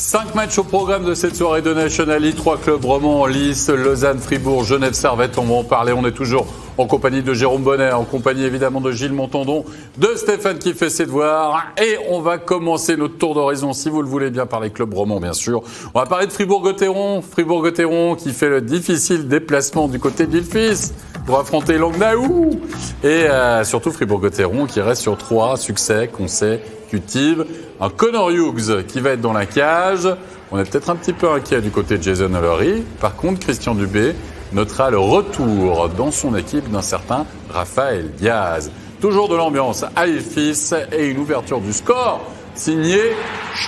5 matchs au programme de cette soirée de National League, 3 clubs romans en lice, Lausanne, Fribourg, Genève, Servette, on va en parler. On est toujours en compagnie de Jérôme Bonnet, en compagnie évidemment de Gilles Montandon, de Stéphane qui fait ses devoirs. Et on va commencer notre tour d'horizon, si vous le voulez bien, par les clubs romans, bien sûr. On va parler de Fribourg-Gotteron qui fait le difficile déplacement du côté de Villefice pour affronter Langnau. Et surtout Fribourg-Gotteron qui reste sur 3 succès consécutifs. Un Connor Hughes qui va être dans la cage. On est peut-être un petit peu inquiet du côté de Jason Hollery. Par contre, Christian Dubé notera le retour dans son équipe d'un certain Raphaël Diaz. Toujours de l'ambiance à Villefice et une ouverture du score signé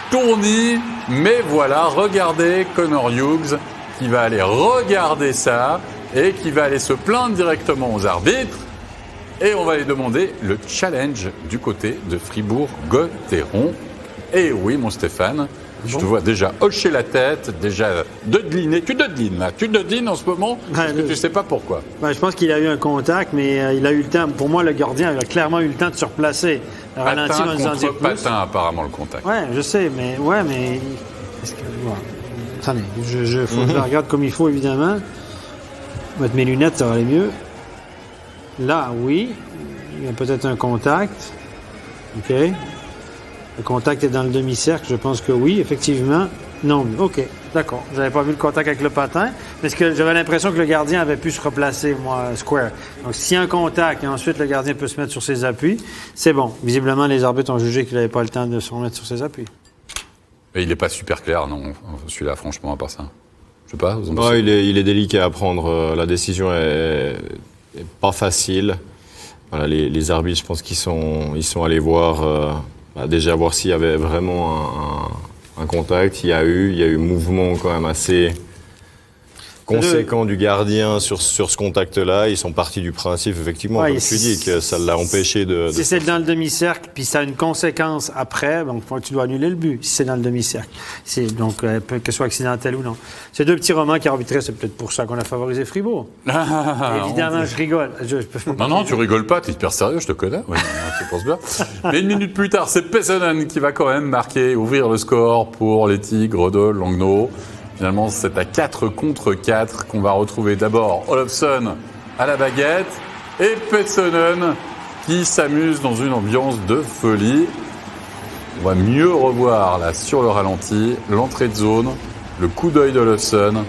Stourny. Mais voilà, regardez Connor Hughes qui va aller regarder ça et qui va aller se plaindre directement aux arbitres. Et on va lui demander le challenge du côté de Fribourg-Gotteron. Et oui, mon Stéphane, je te vois déjà hocher la tête, déjà dodeliner. Tu dodelines en ce moment parce que tu ne sais pas pourquoi. Je pense qu'il a eu un contact, mais il a eu le temps. Pour moi, le gardien a clairement eu le temps de se replacer. Patin contre patin, apparemment, le contact. Ouais, je sais, mais... Attendez, faut que je la regarde comme il faut, évidemment. Je vais mettre mes lunettes, ça va aller mieux. Là, oui, il y a peut-être un contact. OK. Le contact est dans le demi-cercle, je pense que oui, effectivement. Non, OK, d'accord. J'avais pas vu le contact avec le patin, mais j'avais l'impression que le gardien avait pu se replacer, moi, square. Donc, s'il y a un contact et ensuite le gardien peut se mettre sur ses appuis, c'est bon. Visiblement, les arbitres ont jugé qu'il n'avait pas le temps de se remettre sur ses appuis. Et il n'est pas super clair, non, celui-là, franchement, à part ça. Je sais pas. Il est délicat à prendre. La décision est pas facile. Voilà, les arbitres, je pense qu'ils sont allés voir, déjà voir s'il y avait vraiment un contact. Il y a eu mouvement quand même assez conséquent du gardien sur ce contact-là. Ils sont partis du principe, effectivement, comme tu dis, que ça l'a empêché de... Si c'est dans le demi-cercle, puis ça a une conséquence après, donc tu dois annuler le but, si c'est dans le demi-cercle. Donc, que ce soit accidentel ou non. Ces 2 petits romans qui arbitraient, c'est peut-être pour ça qu'on a favorisé Fribourg. Évidemment, je rigole. Non, tu rigoles pas, tu es hyper sérieux, je te connais. Oui, tu penses bien. Mais une minute plus tard, c'est Pessonen qui va quand même marquer, ouvrir le score pour les Tigres de Langnau. Finalement, c'est à 4 contre 4 qu'on va retrouver d'abord Olofsson à la baguette et Pessonen qui s'amuse dans une ambiance de folie. On va mieux revoir là sur le ralenti l'entrée de zone, le coup d'œil d'Olofsson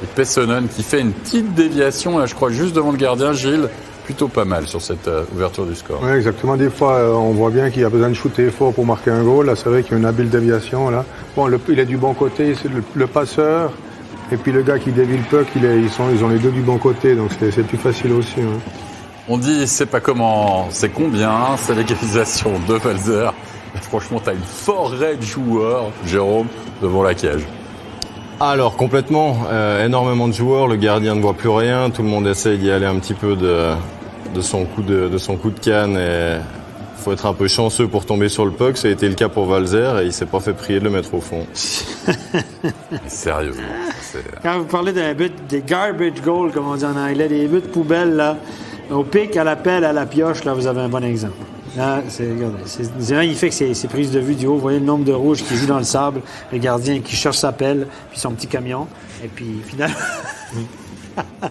et Pessonen qui fait une petite déviation, là je crois juste devant le gardien, Gilles. Plutôt pas mal sur cette ouverture du score. Oui, exactement. Des fois, on voit bien qu'il y a besoin de shooter fort pour marquer un goal. Là, c'est vrai qu'il y a une habile déviation. Là. Bon, il est du bon côté, c'est le passeur. Et puis le gars qui dévie le puck, ils ont les 2 du bon côté. Donc c'est plus facile aussi. Hein. On dit, c'est pas comment, c'est combien. C'est l'égalisation de Walser. Franchement, t'as une forêt de joueurs, Jérôme, devant la cage. Alors, complètement. Énormément de joueurs. Le gardien ne voit plus rien. Tout le monde essaye d'y aller un petit peu de son coup de canne. Et faut être un peu chanceux pour tomber sur le puck. Ça a été le cas pour Walser et il s'est pas fait prier de le mettre au fond. Sérieusement. Quand vous parlez d'un but, des garbage goals, comme on dit en anglais, des buts poubelles, là, au pic, à la pelle, à la pioche, là, vous avez un bon exemple. Là, c'est magnifique ces prises de vue du haut. Vous voyez le nombre de rouges qui jouent dans le sable, le gardien qui cherche sa pelle, puis son petit camion, et puis finalement...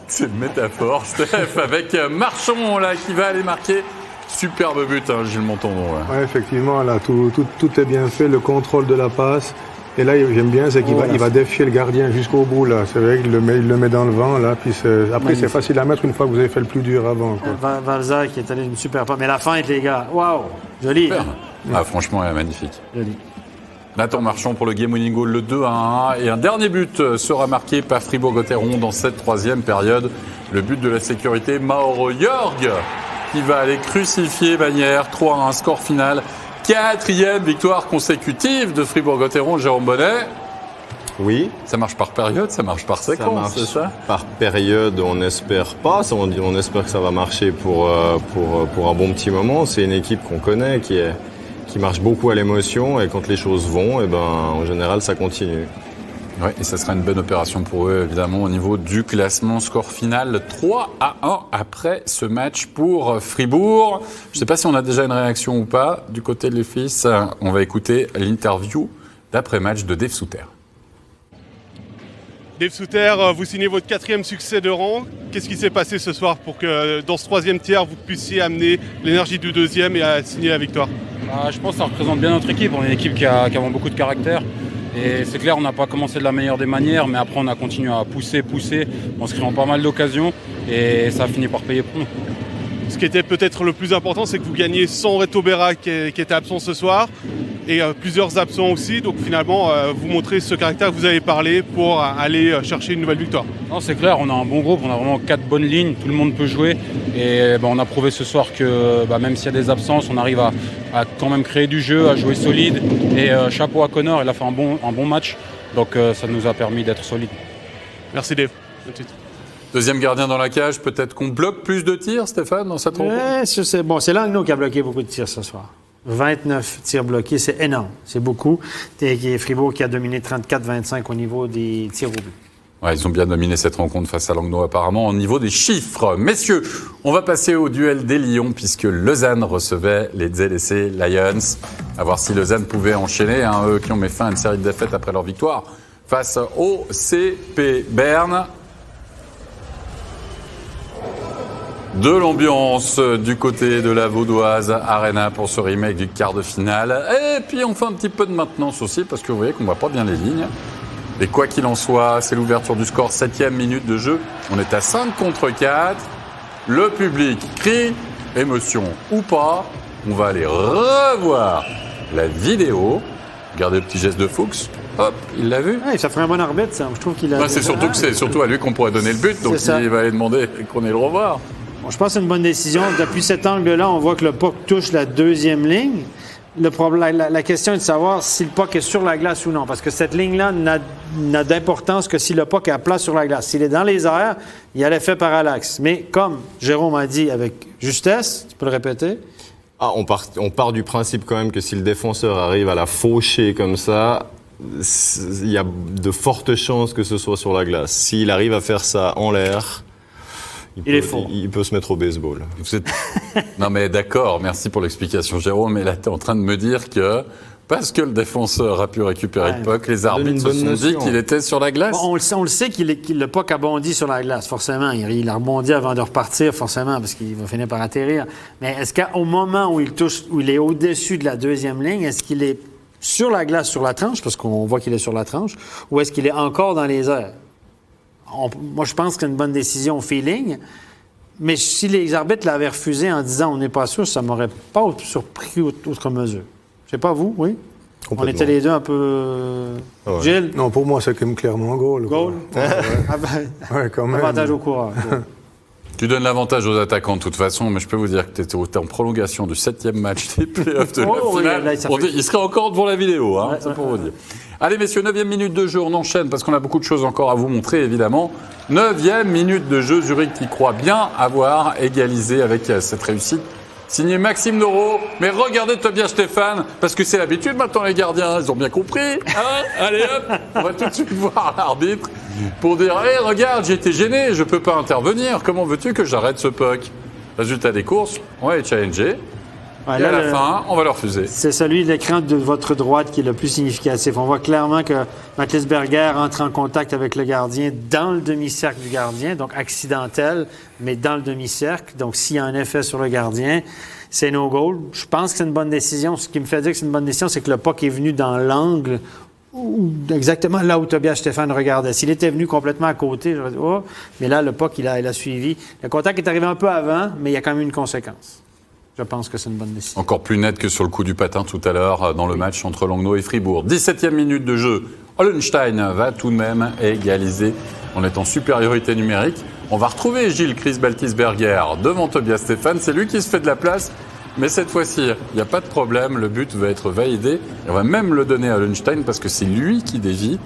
C'est une métaphore, Steph, avec Marchand là, qui va aller marquer. Superbe but, hein, Gilles Montandon. Oui, effectivement, là, tout est bien fait, le contrôle de la passe. Et là, j'aime bien, c'est qu'il va défier le gardien jusqu'au bout. Là. C'est vrai qu'il le met dans le vent. Là, puis après, c'est facile à mettre une fois que vous avez fait le plus dur avant. Walser qui est allé une super passe. Mais la feinte, les gars, waouh, joli. Ah, franchement, elle est magnifique. Joli. Nathan Marchand pour le game winning goal, le 2-1. Et un dernier but sera marqué par Fribourg-Gotteron dans cette 3e période. Le but de la sécurité, Mauro Jörg, qui va aller crucifier Bagnères. 3-1, score final. 4e victoire consécutive de Fribourg-Gotteron, Jérôme Bonnet. Oui. Ça marche par période, ça marche par séquence, c'est ça ? Par période, on n'espère pas. On espère que ça va marcher pour un bon petit moment. C'est une équipe qu'on connaît, qui marche beaucoup à l'émotion. Et quand les choses vont, en général, ça continue. Oui, et ça sera une bonne opération pour eux, évidemment, au niveau du classement. Score final 3-1 après ce match pour Fribourg. Je ne sais pas si on a déjà une réaction ou pas du côté de Villefice. On va écouter l'interview d'après-match de Dave Souter. Dave Souter, vous signez votre 4e succès de rang. Qu'est-ce qui s'est passé ce soir pour que dans ce 3e tiers, vous puissiez amener l'énergie du 2e et à signer la victoire? Je pense que ça représente bien notre équipe. On est une équipe qui a vraiment beaucoup de caractère. Et c'est clair, on n'a pas commencé de la meilleure des manières, mais après on a continué à pousser, en se créant pas mal d'occasions et ça a fini par payer pour nous. Ce qui était peut-être le plus important, c'est que vous gagnez sans Reto Berra qui était absent ce soir et plusieurs absents aussi. Donc finalement, vous montrez ce caractère que vous avez parlé pour aller chercher une nouvelle victoire. Non, c'est clair, on a un bon groupe, on a vraiment 4 bonnes lignes, tout le monde peut jouer. Et on a prouvé ce soir que même s'il y a des absences, on arrive à quand même créer du jeu, à jouer solide. Et chapeau à Connor, il a fait un bon match. Donc ça nous a permis d'être solide. Merci Dave. À tout de suite. Deuxième gardien dans la cage, peut-être qu'on bloque plus de tirs, Stéphane, dans cette rencontre? C'est Langnau qui a bloqué beaucoup de tirs ce soir. 29 tirs bloqués, c'est énorme. C'est beaucoup. Et Fribourg qui a dominé 34-25 au niveau des tirs au but. Ouais, ils ont bien dominé cette rencontre face à Langnau apparemment au niveau des chiffres. Messieurs, on va passer au duel des Lions puisque Lausanne recevait les ZSC Lions. À voir si Lausanne pouvait enchaîner, eux qui ont mis fin à une série de défaites après leur victoire face au CP Berne. De l'ambiance du côté de la Vaudoise Arena pour ce remake du quart de finale. Et puis on fait un petit peu de maintenance aussi parce que vous voyez qu'on ne voit pas bien les lignes. Et quoi qu'il en soit, c'est l'ouverture du score, 7e minute de jeu. On est à 5 contre 4. Le public crie, émotion ou pas. On va aller revoir la vidéo. Regardez le petit geste de Fuchs. Hop, il l'a vu. Ouais, ça ferait un bon arbitre, ça. Je trouve qu'il a. C'est surtout que c'est surtout à lui qu'on pourrait donner le but. Donc il va aller demander qu'on ait le revoir. Bon, je pense que c'est une bonne décision. Depuis cet angle-là, on voit que le puck touche la 2e ligne. Le problème, la question est de savoir si le puck est sur la glace ou non. Parce que cette ligne-là n'a d'importance que si le puck est à plat sur la glace. S'il est dans les airs, il y a l'effet parallaxe. Mais comme Jérôme a dit avec justesse, tu peux le répéter? On part du principe quand même que si le défenseur arrive à la faucher comme ça, il y a de fortes chances que ce soit sur la glace. S'il arrive à faire ça en l'air, il peut se mettre au baseball. Non mais d'accord, merci pour l'explication Jérôme, mais là tu es en train de me dire que parce que le défenseur a pu récupérer le puck, les arbitres se sont dit qu'il était sur la glace. Bon, on le sait le puck a bondi sur la glace, forcément. Il a rebondi avant de repartir, forcément, parce qu'il va finir par atterrir. Mais est-ce qu'au moment où il est au-dessus de la 2e ligne, est-ce qu'il est sur la glace, sur la tranche, parce qu'on voit qu'il est sur la tranche, ou est-ce qu'il est encore dans les airs? Moi, je pense que c'est une bonne décision au feeling. Mais si les arbitres l'avaient refusé en disant on n'est pas sûr, ça ne m'aurait pas surpris outre mesure. Je sais pas vous, oui? On était les deux un peu... Ouais. Gilles? Non, pour moi, c'est quand même clairement un goal. Goal? Ouais, quand même. Avantage au coureur. Tu donnes l'avantage aux attaquants de toute façon, mais je peux vous dire que tu étais en prolongation du 7e match des playoffs de la finale. Là, Il serait encore devant la vidéo, c'est pour vous dire. Allez messieurs, 9e minute de jeu, on enchaîne parce qu'on a beaucoup de choses encore à vous montrer évidemment. 9e minute de jeu, Zurich qui croit bien avoir égalisé avec cette réussite. Signé Maxime Noro, mais regardez Tobias Stéphane, parce que c'est l'habitude maintenant les gardiens, ils ont bien compris. Allez hop, on va tout de suite voir l'arbitre pour dire « Hé, regarde, j'ai été gêné, je peux pas intervenir, comment veux-tu que j'arrête ce puck ?» Résultat des courses, on va les challenger. Ouais, et là, à la fin, on va leur refuser. C'est celui de l'écran de votre droite qui est le plus significatif. On voit clairement que Matlisberger entre en contact avec le gardien dans le demi-cercle du gardien, donc accidentel, mais dans le demi-cercle. Donc, s'il y a un effet sur le gardien, c'est no goal. Je pense que c'est une bonne décision. Ce qui me fait dire que c'est une bonne décision, c'est que le puck est venu dans l'angle exactement là où Tobias Stéphane regardait. S'il était venu complètement à côté, j'aurais dit « Oh », mais là, le puck, il a suivi. Le contact est arrivé un peu avant, mais il y a quand même une conséquence. Je pense que c'est une bonne décision. Encore plus net que sur le coup du patin tout à l'heure dans le match entre Langnau et Fribourg. 17e minute de jeu. Hollenstein va tout de même égaliser en étant supériorité numérique. On va retrouver Gilles Chris Baltisberger devant Tobias Stéphane. C'est lui qui se fait de la place. Mais cette fois-ci, il n'y a pas de problème. Le but va être validé. Et on va même le donner à Hollenstein parce que c'est lui qui dévie.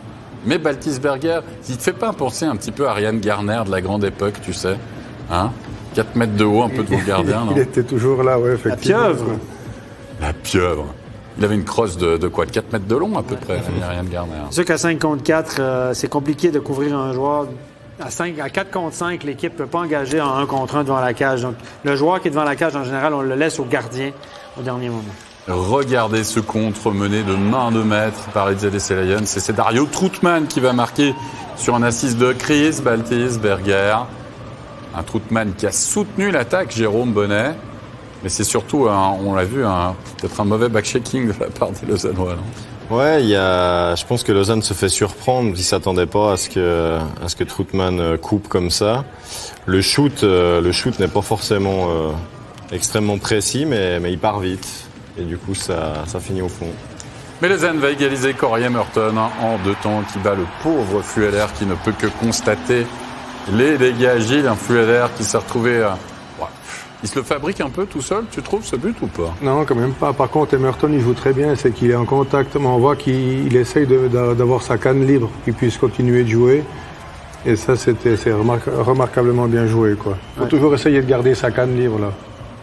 Mais Baltisberger, il ne te fait pas penser un petit peu à Ariane Garner de la grande époque, tu sais, 4 mètres de haut, un peu devant le gardien, non? Il était toujours là, oui, effectivement. La pieuvre. La pieuvre. Il avait une crosse de quoi? De 4 mètres de long, à peu près, Ariane Garner. C'est sûr qu'à 5 contre 4, c'est compliqué de couvrir un joueur. À 4 contre 5, l'équipe ne peut pas engager en 1 contre 1 devant la cage. Donc, le joueur qui est devant la cage, en général, on le laisse au gardien au dernier moment. Regardez ce contre mené de main de maître par les ZSC Lions. Et c'est Dario Troutman qui va marquer sur un assist de Chris Baltisberger. Un Troutman qui a soutenu l'attaque, Jérôme Bonnet. Mais c'est surtout, on l'a vu, peut-être un mauvais back-checking de la part des Lausannois. Ouais, je pense que Lausanne se fait surprendre. Ils ne s'attendaient pas à ce que Troutman coupe comme ça. Le shoot n'est pas forcément extrêmement précis, mais il part vite. Et du coup, ça finit au fond. Mais Lausanne va égaliser Corey Emerton en 2 temps, qui bat le pauvre Flueller qui ne peut que constater les dégâts agiles. Un Flueller qui s'est retrouvé... il se le fabrique un peu tout seul, tu trouves, ce but ou pas? Non, quand même pas. Par contre, Emerton, il joue très bien, c'est qu'il est en contact. Mais on voit qu'il essaye d'avoir sa canne libre, qu'il puisse continuer de jouer. Et ça, c'est remarquablement bien joué, quoi. Il faut toujours essayer de garder sa canne libre, là.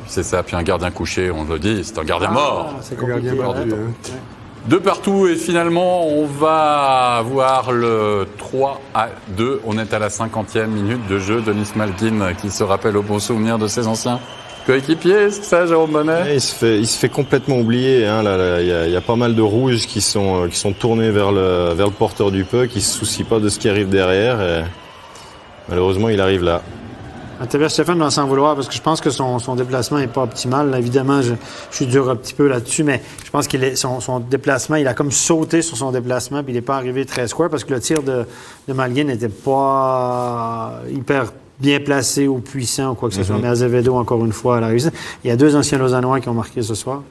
C'est ça, puis un gardien couché, on le dit, c'est un gardien mort. C'est Le gardien compliqué. battu, Ouais. hein. De partout, et finalement, on va avoir le 3-2. On est à la 50e minute de jeu. Denis Malkin qui se rappelle au bon souvenir de ses anciens coéquipiers, c'est ça, Jérôme Bonnet? Et il se fait complètement oublier. Hein. Là, il y a pas mal de rouges qui sont tournés vers le porteur du puck, qui se soucient pas de ce qui arrive derrière. Et malheureusement, il arrive là. Stéphane doit s'en vouloir parce que je pense que son déplacement n'est pas optimal. Là, évidemment, je suis dur un petit peu là-dessus, mais je pense qu'il son déplacement, il a comme sauté sur son déplacement puis il n'est pas arrivé très square parce que le tir de Malguin n'était pas hyper bien placé ou puissant ou quoi que ce soit. Mais Azevedo, encore une fois, a réussi. Il y a 2 anciens Lausannois qui ont marqué ce soir.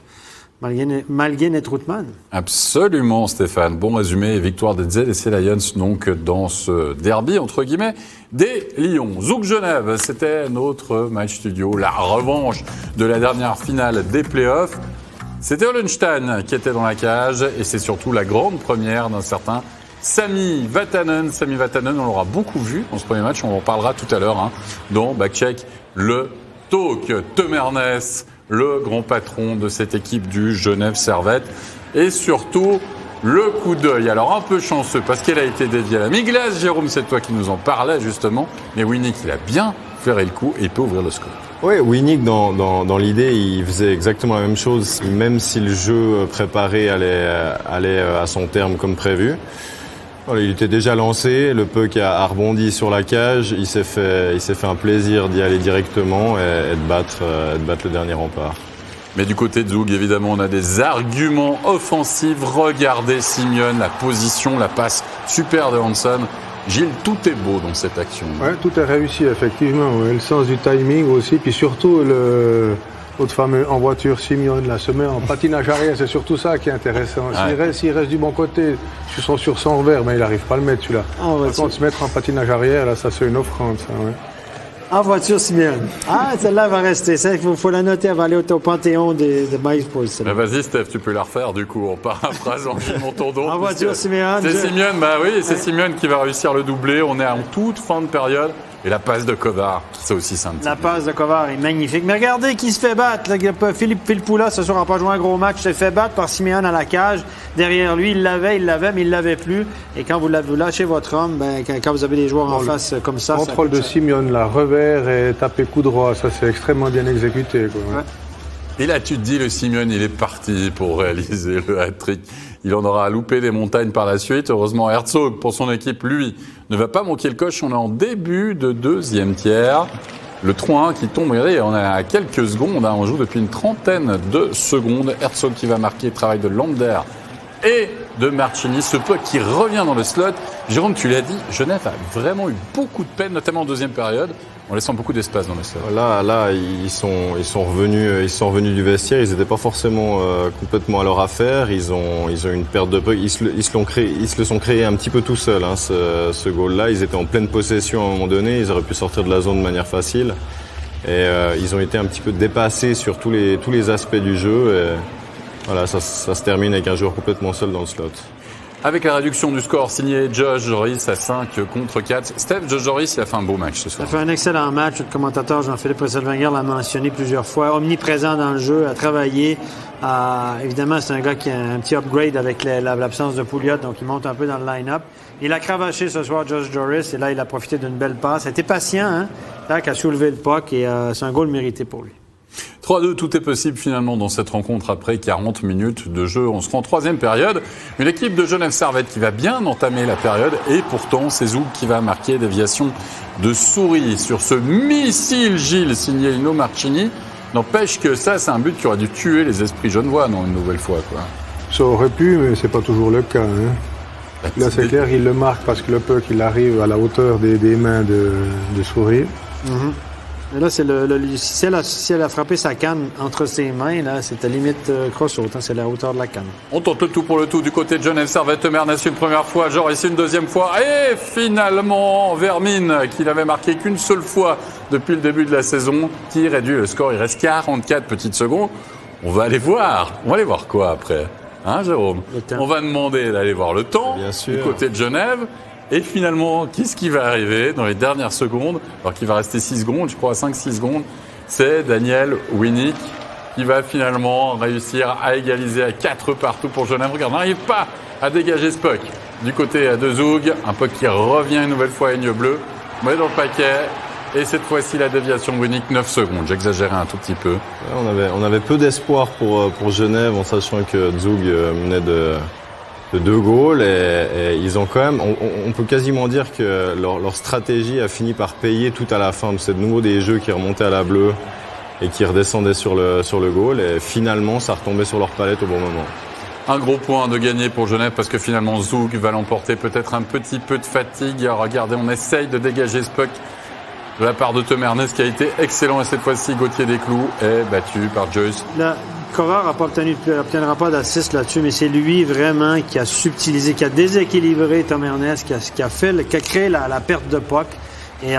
Malguin et Troutman. Absolument, Stéphane. Bon résumé. Victoire des ZSC Lions, donc, dans ce derby, entre guillemets, des Lions. Zouk Genève, c'était notre match studio. La revanche de la dernière finale des playoffs. C'était Hollenstein qui était dans la cage. Et c'est surtout la grande première d'un certain Sami Vatanen. Sami Vatanen, on l'aura beaucoup vu dans ce premier match. On en parlera tout à l'heure, dans Backcheck, le talk. Tom Ernest, le grand patron de cette équipe du Genève Servette. Et surtout, le coup d'œil. Alors, un peu chanceux, parce qu'elle a été dédiée à la mi-glace. Jérôme, c'est toi qui nous en parlais, justement. Mais Winnick, il a bien flairé le coup et il peut ouvrir le score. Oui, Winnick, dans l'idée, il faisait exactement la même chose, même si le jeu préparé allait à son terme comme prévu. Voilà, il était déjà lancé, le puck a rebondi sur la cage, il s'est fait un plaisir d'y aller directement et de battre le dernier rempart. Mais du côté de Zoug, évidemment, on a des arguments offensifs. Regardez Simeone, la position, la passe super de Hansen. Gilles, tout est beau dans cette action. Ouais, tout est réussi, effectivement. Ouais. Le sens du timing aussi, puis surtout l'autre fameux en voiture Simeone, là, se met en patinage arrière. C'est surtout ça qui est intéressant. S'il reste du bon côté, sur son revers, mais il n'arrive pas à le mettre, celui-là. Par contre, se mettre en patinage arrière, là, ça c'est une offrande, ça. Ouais. En voiture, Simeone. Ah, celle-là va rester. Il faut la noter, elle va aller au panthéon de MySpace. Bah vas-y, Steph, tu peux la refaire, du coup, en paraphrasant mon tondon. En voiture, Simeone. C'est Simeone, bah oui, c'est Simeone qui va réussir le doublé. On est en toute fin de période. Et la passe de Kovar, ça aussi, c'est un petit La passe de Kovar est magnifique. Mais regardez qui se fait battre. Là, Philippe Filppula, ce soir, n'a pas joué un gros match, s'est fait battre par Simeone à la cage. Derrière lui, il l'avait, mais il ne l'avait plus. Et quand vous lâchez votre homme, quand vous avez des joueurs en face comme ça... Contrôle de Simeone, là, revers et taper coup droit, ça c'est extrêmement bien exécuté. Quoi, ouais. Et là, tu te dis, le Simeone, il est parti pour réaliser le hat-trick. Il en aura loupé des montagnes par la suite. Heureusement, Herzog, pour son équipe, lui, ne va pas manquer le coche. On est en début de deuxième tiers. Le 3-1 qui tombe, regardez, on est à quelques secondes. On joue depuis une trentaine de secondes. Herzog qui va marquer le travail de Lander et de Marchini. Ce puck qui revient dans le slot. Jérôme, tu l'as dit, Genève a vraiment eu beaucoup de peine, notamment en deuxième période, en laissant beaucoup d'espace dans le slot. Là, ils sont revenus du vestiaire. Ils n'étaient pas forcément complètement à leur affaire. Ils ont une perte de puck. Ils se le sont créés un petit peu tout seuls. Ce goal-là, ils étaient en pleine possession à un moment donné. Ils auraient pu sortir de la zone de manière facile. Et ils ont été un petit peu dépassés sur tous les aspects du jeu. Et voilà, ça se termine avec un joueur complètement seul dans le slot. Avec la réduction du score signé Josh Joris à 5 contre 4. Steph, Josh Joris, il a fait un beau match ce soir. Il a fait un excellent match. Le commentateur Jean-Philippe Resselwenger l'a mentionné plusieurs fois. Omniprésent dans le jeu, a travaillé. Évidemment, c'est un gars qui a un petit upgrade avec l'absence de Pouliot, donc il monte un peu dans le line-up. Il a cravaché ce soir Josh Joris et là, il a profité d'une belle passe. Il a été patient, Tac, a soulevé le puck et c'est un goal mérité pour lui. 3-2, tout est possible finalement dans cette rencontre après 40 minutes de jeu. On se rend en troisième période. Une équipe de Genève Servette qui va bien entamer la période et pourtant c'est Zoug qui va marquer déviation de souris sur ce missile Gilles signé Lino Marchini. N'empêche que ça, c'est un but qui aurait dû tuer les esprits genevois, non, une nouvelle fois, quoi. Ça aurait pu, mais c'est pas toujours le cas. Là, c'est clair, il le marque parce que le puck, il arrive à la hauteur des mains de Souris. Mais là, c'est si elle a frappé sa canne entre ses mains, là, c'était limite cross-out, c'est la hauteur de la canne. On tente le tout pour le tout du côté de Genève Servette. Mernes une première fois, genre ici une deuxième fois. Et finalement, Vermine, qui n'avait marqué qu'une seule fois depuis le début de la saison, qui réduit le score. Il reste 44 petites secondes. On va aller voir. On va aller voir quoi après, hein, Jérôme? On va demander d'aller voir le temps du côté de Genève. Et finalement, qu'est-ce qui va arriver dans les dernières secondes, alors qu'il va rester 6 secondes, je crois 5-6 secondes, c'est Daniel Winnick qui va finalement réussir à égaliser à 4 partout pour Genève. Regarde, on n'arrive pas à dégager ce puck du côté de Zoug, un puck qui revient une nouvelle fois à Aigle Bleu, on met dans le paquet, et cette fois-ci la déviation Winnick, 9 secondes, j'exagérais un tout petit peu. On avait peu d'espoir pour Genève en sachant que Zoug menait de 2 goals et ils ont quand même, on peut quasiment dire que leur stratégie a fini par payer tout à la fin. C'est de nouveau des jeux qui remontaient à la bleue et qui redescendaient sur le goal et finalement ça retombait sur leur palette au bon moment. Un gros point de gagner pour Genève parce que finalement Zoug va l'emporter, peut-être un petit peu de fatigue. Regardez, on essaye de dégager ce puck de la part de Temernes qui a été excellent et cette fois-ci Gauthier Desclous est battu par Joyce. Là, Corard n'obtiendra pas d'assist là-dessus, mais c'est lui vraiment qui a subtilisé, qui a déséquilibré Tom Ernest, qui a créé la perte de puck. Et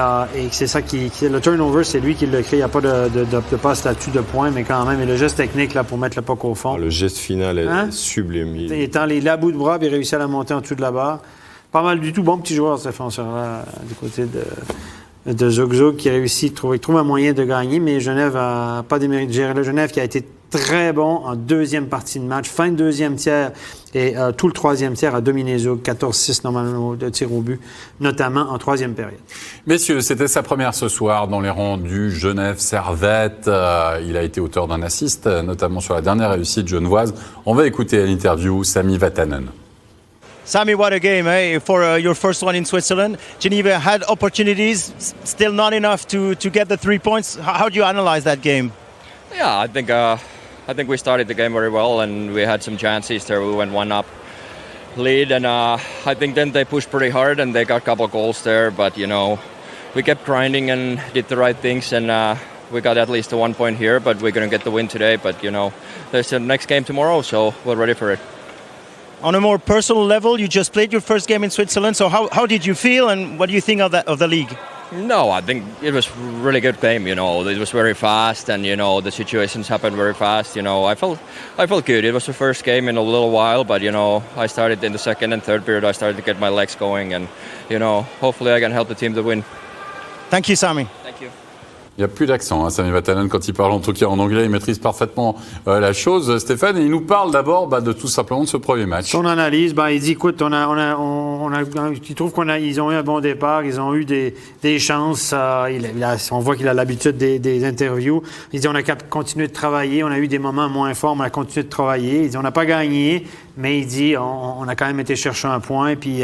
c'est ça le turnover, c'est lui qui l'a créé. Il n'y a pas de passe là-dessus de points, mais quand même, il a le geste technique là, pour mettre le puck au fond. Le geste final est sublime. Il étant la bout de bras, il réussit à la monter en dessous de la barre. Pas mal du tout. Bon petit joueur, ce défenseur-là, du côté de Zoug qui a réussi, trouve un moyen de gagner, mais Genève n'a pas démérité de gérer. Le Genève qui a été très bon en deuxième partie de match, fin de deuxième tiers et tout le troisième tiers a dominé Zoug, 14-6 normalement de tir au but, notamment en troisième période. Messieurs, c'était sa première ce soir dans les rangs du Genève Servette. Il a été auteur d'un assist, notamment sur la dernière réussite genevoise. On va écouter à l'interview Sami Vatanen. Sammy, what a game, eh? For your first one in Switzerland. Geneva had opportunities, still not enough to get the 3 points. How do you analyze that game? Yeah, I think we started the game very well and we had some chances there. We went 1-up lead and I think then they pushed pretty hard and they got a couple of goals there. But, we kept grinding and did the right things and we got at least a 1 point here, but we're going to get the win today. But, there's the next game tomorrow, so we're ready for it. On a more personal level, you just played your first game in Switzerland. So how did you feel and what do you think of the league? No, I think it was a really good game. It was very fast, and the situations happened very fast. I felt good. It was the first game in a little while, but I started in the second and third period. I started to get my legs going, and hopefully I can help the team to win. Thank you, Sammy. Thank you. Il n'y a plus d'accent, Sami Vatanen, quand il parle en tout cas en anglais, il maîtrise parfaitement la chose, Stéphane, et il nous parle d'abord de tout simplement de ce premier match. Son analyse, il dit, écoute, il trouve qu'ils ont eu un bon départ, ils ont eu des chances, on voit qu'il a l'habitude des interviews, il dit, on a continué de travailler, on a eu des moments moins forts, mais on a continué de travailler, il dit, on n'a pas gagné, mais il dit, on a quand même été chercher un point, puis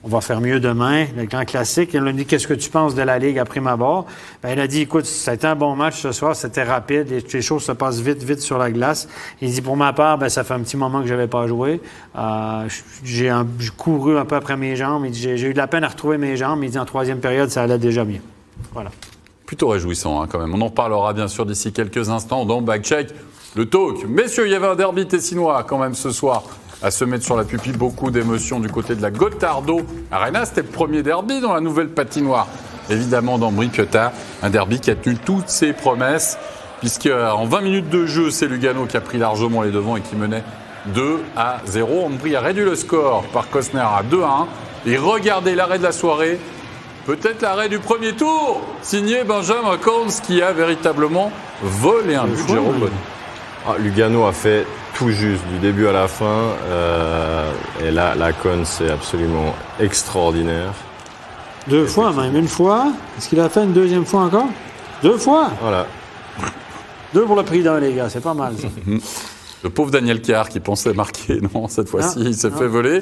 on va faire mieux demain, le grand classique. Il lui a dit, qu'est-ce que tu penses de la Ligue après ma barre? Il a dit, écoute, ça a été un bon match ce soir, c'était rapide, les choses se passent vite sur la glace. Il dit, pour ma part, ça fait un petit moment que je n'avais pas joué. J'ai couru un peu après mes jambes. Il dit, j'ai eu de la peine à retrouver mes jambes. Il dit, en troisième période, ça allait déjà mieux. Voilà. Plutôt réjouissant, quand même. On en reparlera bien sûr d'ici quelques instants dans Backcheck, le talk. Messieurs, il y avait un derby tessinois quand même ce soir à se mettre sur la pupille, beaucoup d'émotions du côté de la Gottardo Arena. C'était le premier derby dans la nouvelle patinoire, évidemment d'Ambry Piotta. Un derby qui a tenu toutes ses promesses, puisque en 20 minutes de jeu, c'est Lugano qui a pris largement les devants et qui menait 2-0. Ambry a réduit le score par Costner à 2-1. Et regardez l'arrêt de la soirée, peut-être l'arrêt du premier tour, signé Benjamin Korns qui a véritablement volé un but, Jérôme Bonnet. Lugano a fait tout juste, du début à la fin. Et là, la conne, c'est absolument extraordinaire. 2 fois même, une fois. Est-ce qu'il a fait une deuxième fois encore? 2 fois? Voilà. 2 pour le prix d'un, les gars, c'est pas mal, ça. Le pauvre Daniel Carr qui pensait marquer, non, cette fois-ci, il s'est fait voler.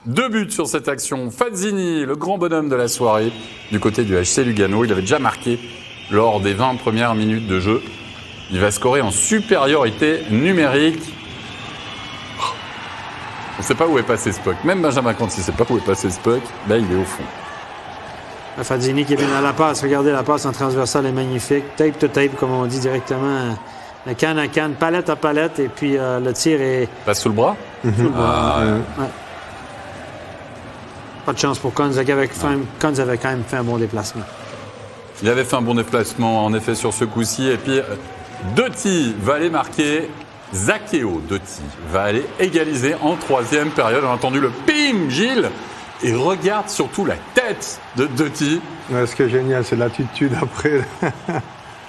2 buts sur cette action. Fazzini, le grand bonhomme de la soirée, du côté du HC Lugano. Il avait déjà marqué lors des 20 premières minutes de jeu. Il va scorer en supériorité numérique. On ne sait pas où est passé ce puck. Même Benjamin Conti ne sait pas où est passé ce puck. Là, il est au fond. Fazzini qui est bien à la passe. Regardez, la passe en transversale est magnifique. Tape to tape, comme on dit directement. Canne à canne, palette à palette. Et puis le tir est... Passe sous le bras. Sous le bras. Ouais. Pas de chance pour Kunz. Kunz avait quand même fait un bon déplacement. Il avait fait un bon déplacement, en effet, sur ce coup-ci. Et puis, Doty va aller marquer. Zakeo Doty va aller égaliser en 3e période. On a entendu le pim, Gilles. Et regarde surtout la tête de Doty. Ouais, ce qui est génial, c'est l'attitude après.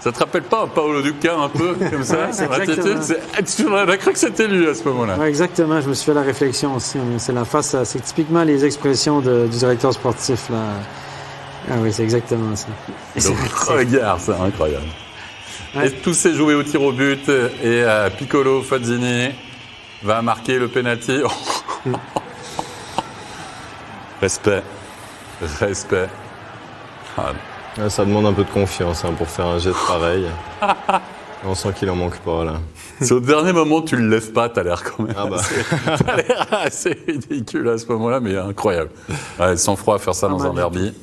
Ça te rappelle pas un Paolo Duca un peu comme ça? Son attitude, on a cru que c'était lui à ce moment-là. Ouais, exactement, je me suis fait la réflexion aussi. C'est la face, c'est typiquement les expressions du directeur sportif, là. Ah oui, c'est exactement ça. Donc, regarde, c'est incroyable. Ouais. Et tout s'est joué au tir au but et Piccolo Fazzini va marquer le penalty. Respect. Ah. Ça demande un peu de confiance pour faire un jet pareil. On sent qu'il en manque pas là. C'est au dernier moment tu le lèves pas, t'as l'air quand même. Ah bah. T'as l'air assez ridicule à ce moment-là, mais incroyable. Ouais, sans froid à faire ça dans un derby.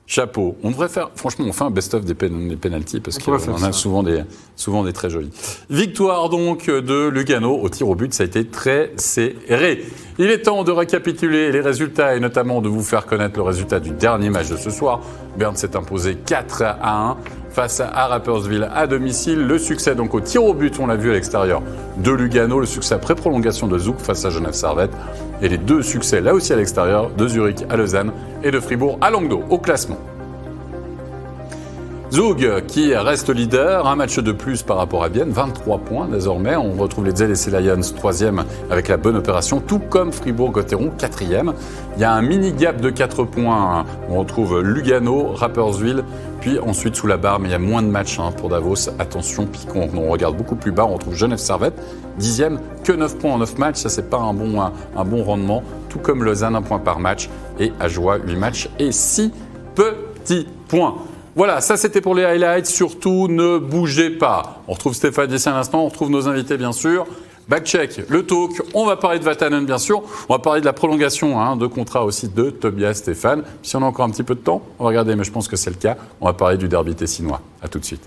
Chapeau. On devrait faire, franchement, on fait un best-of des pénaltys parce qu'on en a souvent des très jolis. Victoire donc de Lugano au tir au but, ça a été très serré. Il est temps de récapituler les résultats et notamment de vous faire connaître le résultat du dernier match de ce soir. Berne s'est imposé 4-1 face à Rapperswil à domicile. Le succès donc au tir au but, on l'a vu à l'extérieur de Lugano. Le succès après prolongation de Zouk face à Genève Servette. Et les 2 succès là aussi à l'extérieur de Zurich à Lausanne et de Fribourg à Languedoc au classement. Zug qui reste leader, un match de plus par rapport à Bienne, 23 points désormais. On retrouve les ZSC Lions 3e avec la bonne opération, tout comme Fribourg-Gotteron 4e. Il y a un mini gap de 4 points. On retrouve Lugano, Rapperswil, puis ensuite sous la barre, mais il y a moins de matchs pour Davos. Attention, piquons. On regarde beaucoup plus bas, on retrouve Genève Servette, 10e, que 9 points en 9 matchs. Ça, c'est pas un bon rendement. Tout comme Lausanne, 1 point par match. Et Ajoie, 8 matchs et 6 petits points. Voilà, ça c'était pour les highlights. Surtout, ne bougez pas. On retrouve Stéphane d'ici un instant, on retrouve nos invités bien sûr. Backcheck, le talk, on va parler de Vatanen bien sûr. On va parler de la prolongation de contrat aussi de Tobias Stéphane. Si on a encore un petit peu de temps, on va regarder, mais je pense que c'est le cas. On va parler du derby tessinois. À tout de suite.